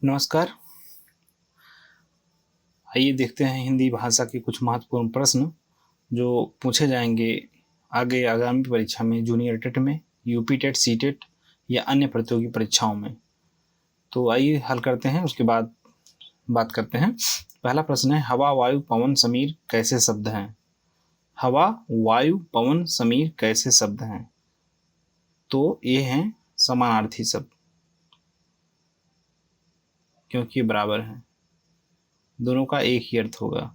नमस्कार। आइए देखते हैं हिंदी भाषा के कुछ महत्वपूर्ण प्रश्न जो पूछे जाएंगे आगे आगामी परीक्षा में, जूनियर टेट में, यूपी टेट, सी टेट या अन्य प्रतियोगी परीक्षाओं में। तो आइए हल करते हैं, उसके बाद बात करते हैं। पहला प्रश्न है, हवा, वायु, पवन, समीर कैसे शब्द हैं? हवा, वायु, पवन, समीर कैसे शब्द हैं? तो ये हैं समानार्थी शब्द, क्योंकि बराबर हैं, दोनों का एक ही अर्थ होगा।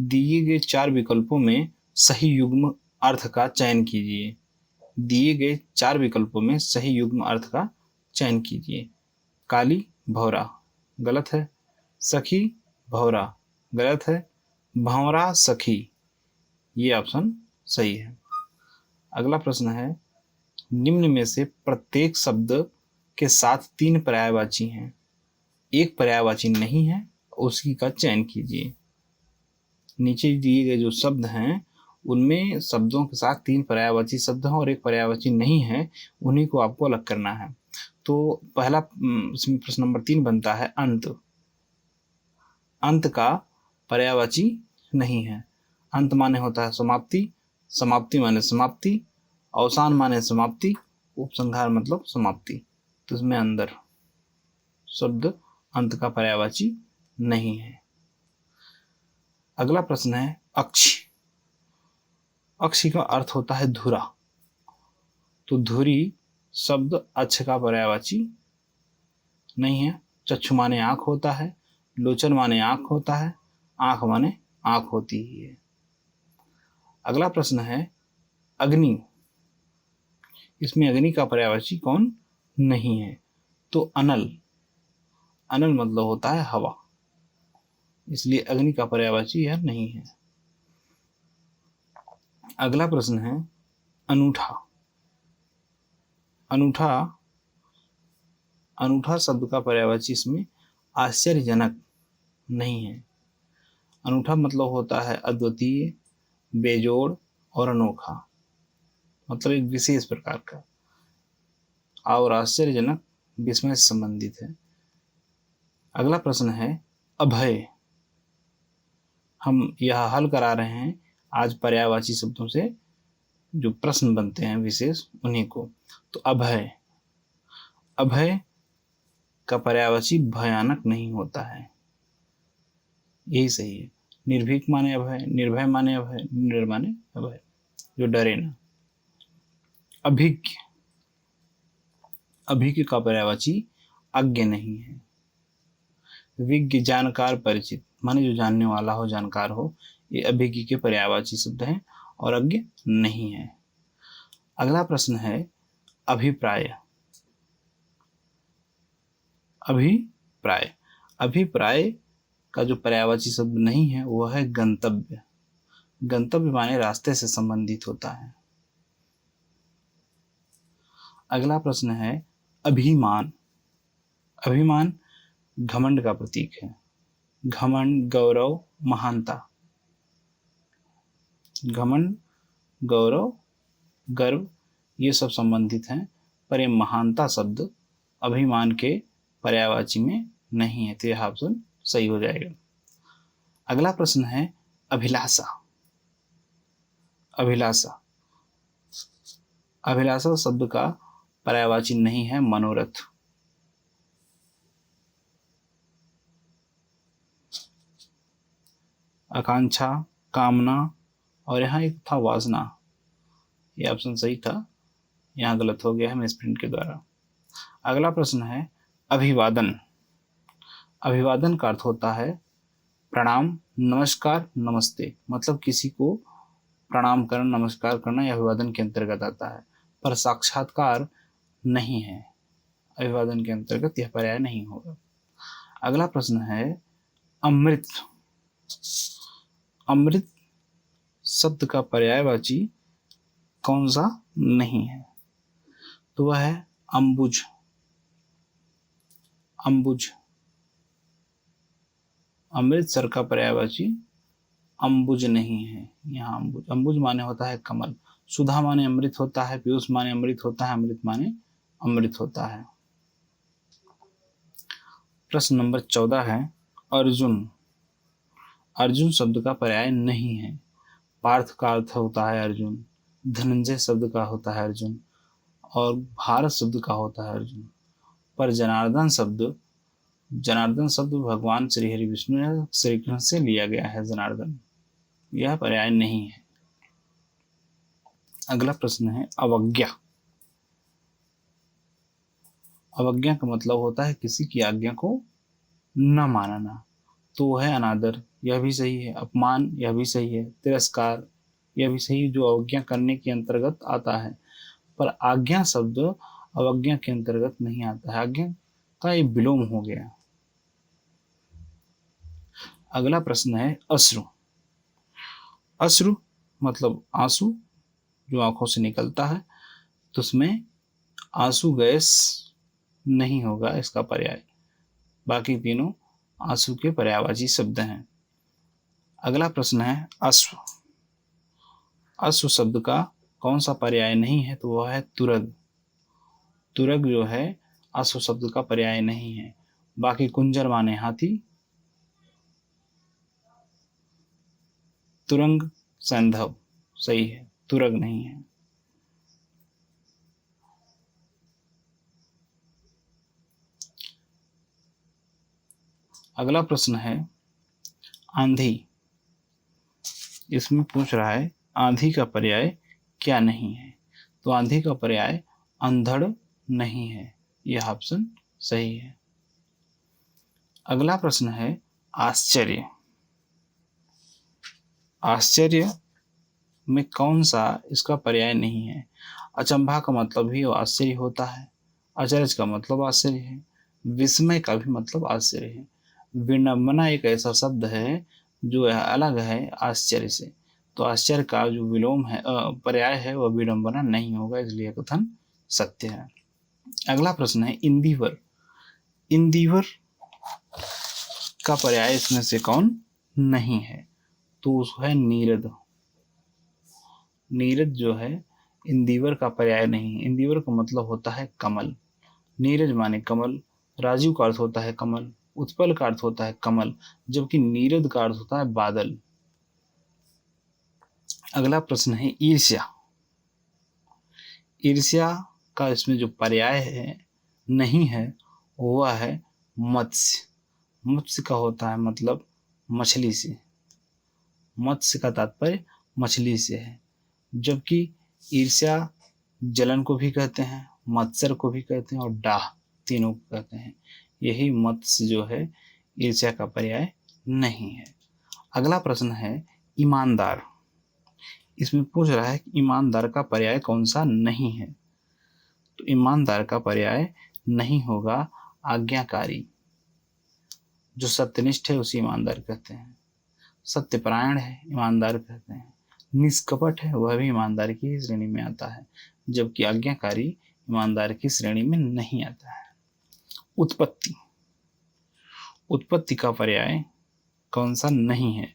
दिए गए 4 विकल्पों में सही युग्म अर्थ का चयन कीजिए। दिए गए 4 विकल्पों में सही युग्म अर्थ का चयन कीजिए। काली, भौरा, गलत है। सखी, भौरा, गलत है। भंवरा, सखी, ये ऑप्शन सही है। अगला प्रश्न है, निम्न में से प्रत्येक शब्द के साथ 3 पर्यायवाची हैं, एक पर्यायवाची नहीं है, उसी का चयन कीजिए। नीचे दिए गए जो शब्द हैं उनमें शब्दों के साथ 3 पर्यायवाची शब्द हैं और एक पर्यायवाची नहीं है, उन्हीं को आपको अलग करना है। तो पहला इसमें प्रश्न नंबर 3 बनता है अंत। अंत का पर्यायवाची नहीं है। अंत माने होता है समाप्ति, समाप्ति माने समाप्ति, अवसान माने समाप्ति, उपसंहार मतलब समाप्ति। तो इसमें अंदर शब्द अंत का पर्यायवाची नहीं है। अगला प्रश्न है अक्ष। अक्ष का अर्थ होता है धुरा, तो धुरी शब्द अक्ष का पर्यायवाची नहीं है। चक्षु माने आंख होता है, लोचन माने आंख होता है, आंख माने आंख होती ही है। अगला प्रश्न है अग्नि। इसमें अग्नि का पर्यायवाची कौन नहीं है? तो अनल। अनल मतलब होता है हवा, इसलिए अग्नि का पर्यायवाची यह नहीं है। अगला प्रश्न है अनूठा। अनूठा, अनूठा शब्द का पर्यायवाची इसमें आश्चर्यजनक नहीं है। अनूठा मतलब होता है अद्वितीय, बेजोड़ और अनोखा, मतलब एक विशेष प्रकार का, और आश्चर्यजनक विस्मय से संबंधित है। अगला प्रश्न है अभय। हम यह हल करा रहे हैं आज पर्यायवाची शब्दों से जो प्रश्न बनते हैं विशेष, उन्हीं को। तो अभय, अभय का पर्यायवाची भयानक नहीं होता है, यही सही है। निर्भीक माने अभय, निर्भय माने अभय, निडर माने अभय, जो डरे ना। अभिज्ञ, अभिज्ञ का पर्यायवाची अज्ञ नहीं है। विज्ञ, जानकार, परिचित माने जो जानने वाला हो, जानकार हो, ये अभिज्ञ के पर्यायवाची शब्द हैं और अज्ञ नहीं है। अगला प्रश्न है अभिप्राय। अभिप्राय, अभिप्राय का जो पर्यायवाची शब्द नहीं है वह है गंतव्य। गंतव्य माने रास्ते से संबंधित होता है। अगला प्रश्न है अभिमान। अभिमान घमंड का प्रतीक है। घमंड, गौरव, महानता। घमंड, गौरव, गर्व, ये सब संबंधित हैं, पर ये महानता शब्द अभिमान के पर्यायवाची में नहीं है, तो यह ऑप्शन सही हो जाएगा। अगला प्रश्न है अभिलाषा। अभिलाषा, अभिलाषा शब्द का पर्यायवाची नहीं है मनोरथ। आकांक्षा, कामना, और यहाँ एक था वासना, ये ऑप्शन सही था, यहाँ गलत हो गया है मिसप्रिंट के द्वारा। अगला प्रश्न है अभिवादन। अभिवादन का अर्थ होता है प्रणाम, नमस्कार, नमस्ते, मतलब किसी को प्रणाम करना, नमस्कार करना, यह अभिवादन के अंतर्गत आता है, पर साक्षात्कार नहीं है, अभिवादन के अंतर्गत यह पर्याय नहीं होगा। अगला प्रश्न है अमृत। अमृत शब्द का पर्यायवाची कौन सा नहीं है? तो वह है अंबुज। अंबुज, अमृतसर का पर्यायवाची अंबुज नहीं है। यहाँ अंबुज, अंबुज माने होता है कमल। सुधा माने अमृत होता है, पीयूष माने अमृत होता है, अमृत माने अमृत होता है। प्रश्न नंबर 14 है अर्जुन। अर्जुन शब्द का पर्याय नहीं है। पार्थ का अर्थ होता है अर्जुन, धनंजय शब्द का होता है अर्जुन, और भारत शब्द का होता है अर्जुन। पर जनार्दन शब्द भगवान श्री हरि विष्णु या श्री कृष्ण से लिया गया है। जनार्दन यह पर्याय नहीं है। अगला प्रश्न है अवज्ञा। अवज्ञा का मतलब होता है किसी की आज्ञा को न मानना। तो वह है अनादर, यह भी सही है। अपमान, यह भी सही है। तिरस्कार, यह भी सही, जो अवज्ञा करने के अंतर्गत आता है। पर आज्ञा शब्द अवज्ञा के अंतर्गत नहीं आता है। आज्ञा का ये विलोम हो गया। अगला प्रश्न है अश्रु। अश्रु मतलब आंसू, जो आंखों से निकलता है। तो उसमें आंसू गैस नहीं होगा इसका पर्याय। बाकी तीनों आंसू के पर्यायवाची शब्द हैं। अगला प्रश्न है अश्व। अश्व शब्द का कौन सा पर्याय नहीं है? तो वह है तुरग। तुरग जो है अश्व शब्द का पर्याय नहीं है। बाकी कुंजर माने हाथी, तुरंग, सैंधव सही है, तुरग नहीं है। अगला प्रश्न है आंधी। इसमें पूछ रहा है आंधी का पर्याय क्या नहीं है? तो आंधी का पर्याय अंधड़ नहीं है। यह ऑप्शन सही है। अगला प्रश्न है आश्चर्य। आश्चर्य में कौन सा इसका पर्याय नहीं है? अचंभा का मतलब ही आश्चर्य होता है। अचरज का मतलब आश्चर्य है। विस्मय का भी मतलब आश्चर्य है। विडंबना एक ऐसा शब्द है जो अलग है आश्चर्य से। तो आश्चर्य का जो विलोम है पर्याय है वह विडंबना नहीं होगा, इसलिए कथन सत्य है। अगला प्रश्न है इंदिवर। इंदिवर का पर्याय इसमें से कौन नहीं है? तो है नीरद। नीरज जो है इंदिवर का पर्याय नहीं है। इंदिवर का मतलब होता है कमल। नीरज माने कमल। राजीव का अर्थ होता है कमल। उत्पल का अर्थ होता है कमल, जबकि नीरद का अर्थ होता है बादल। अगला प्रश्न है ईर्ष्या। ईर्ष्या का इसमें जो पर्याय है नहीं है वह है मत्स्य। मत्स्य का होता है मतलब मछली से। मत्स्य का तात्पर्य मछली से है। जबकि ईर्ष्या जलन को भी कहते हैं, मत्सर को भी कहते हैं और डाह तीनों को कहते हैं। यही मत्स्य जो है ईर्ष्या का पर्याय नहीं है। अगला प्रश्न है ईमानदार। इसमें पूछ रहा है कि ईमानदार का पर्याय कौन सा नहीं है? तो ईमानदार का पर्याय नहीं होगा आज्ञाकारी। जो सत्यनिष्ठ है उसे ईमानदार कहते हैं। सत्यपरायण है ईमानदार कहते हैं। निष्कपट है वह भी ईमानदार की श्रेणी में आता है, जबकि आज्ञाकारी ईमानदार की श्रेणी में नहीं आता है। उत्पत्ति। उत्पत्ति का पर्याय कौन सा नहीं है?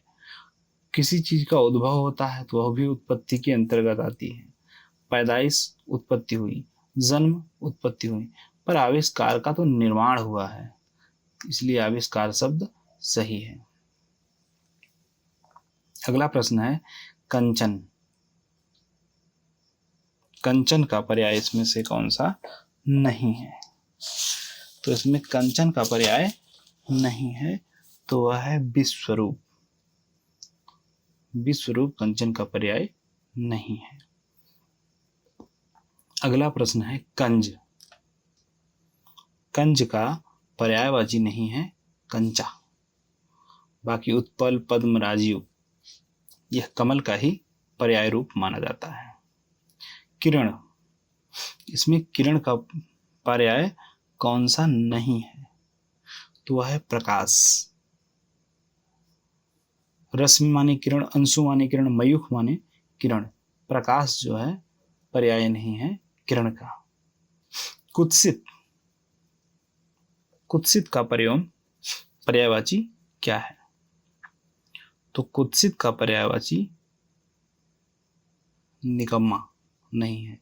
किसी चीज का उद्भव होता है तो वह भी उत्पत्ति के अंतर्गत आती है। पैदाइश उत्पत्ति हुई, जन्म उत्पत्ति हुई, पर आविष्कार का तो निर्माण हुआ है, इसलिए आविष्कार शब्द सही है। अगला प्रश्न है कंचन। कंचन का पर्याय इसमें से कौन सा नहीं है? तो इसमें कंचन का पर्याय नहीं है, तो वह है विश्वरूप। विश्वरूप कंचन का पर्याय नहीं है। अगला प्रश्न है कंज। कंज का पर्यायवाची नहीं है कंचा। बाकी उत्पल, पद्म, राजीव यह कमल का ही पर्याय रूप माना जाता है। किरण। इसमें किरण का पर्याय कौन सा नहीं है? तो वह है प्रकाश। रश्मि माने किरण, अंशु माने किरण, मयूख माने किरण। प्रकाश जो है पर्याय नहीं है किरण का। कुत्सित। कुत्सित का प्रयोग पर्यायवाची क्या है? तो कुत्सित का पर्यायवाची निकम्मा नहीं है।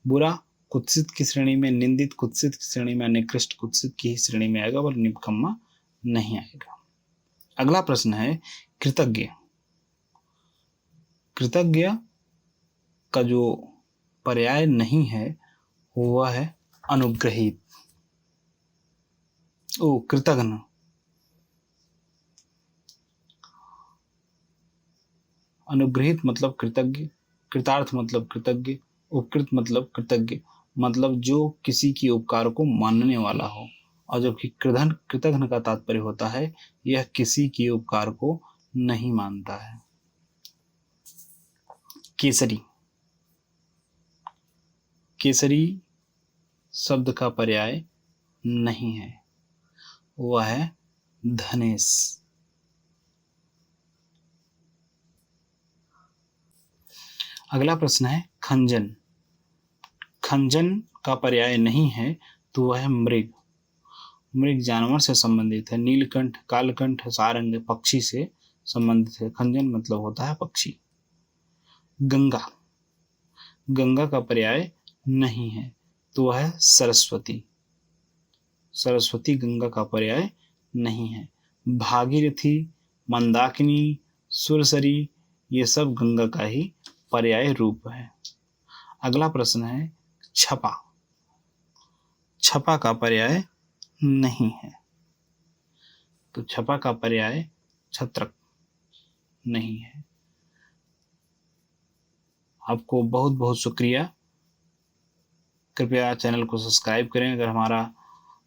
बुरा कुत्सित की श्रेणी में, निंदित कुत्सित की श्रेणी में, निकृष्ट कुत्सित की ही श्रेणी में आएगा, और निकम्मा नहीं आएगा। अगला प्रश्न है कृतज्ञ। कृतज्ञ का जो पर्याय नहीं है वह है अनुग्रहित। कृतघ्न। अनुग्रहित मतलब कृतज्ञ, कृतार्थ मतलब कृतज्ञ, उपकृत मतलब कृतज्ञ, मतलब जो किसी की उपकार को मानने वाला हो। और जबकि कृतघ्न का तात्पर्य होता है यह किसी की उपकार को नहीं मानता है। केसरी। केसरी शब्द का पर्याय नहीं है, वह है धनेश। अगला प्रश्न है खंजन। खंजन का पर्याय नहीं है तो वह है मृग। मृग जानवर से संबंधित है। नीलकंठ, कालकंठ, सारंग पक्षी से संबंधित है। खंजन मतलब होता है पक्षी। गंगा। गंगा का पर्याय नहीं है तो वह है सरस्वती। सरस्वती गंगा का पर्याय नहीं है। भागीरथी, मंदाकिनी, सुरसरी ये सब गंगा का ही पर्याय रूप है। अगला प्रश्न है छपा। छपा का पर्याय नहीं है, तो छपा का पर्याय छत्रक नहीं है। आपको बहुत बहुत शुक्रिया। कृपया चैनल को सब्सक्राइब करें अगर हमारा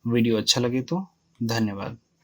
वीडियो अच्छा लगे तो। धन्यवाद।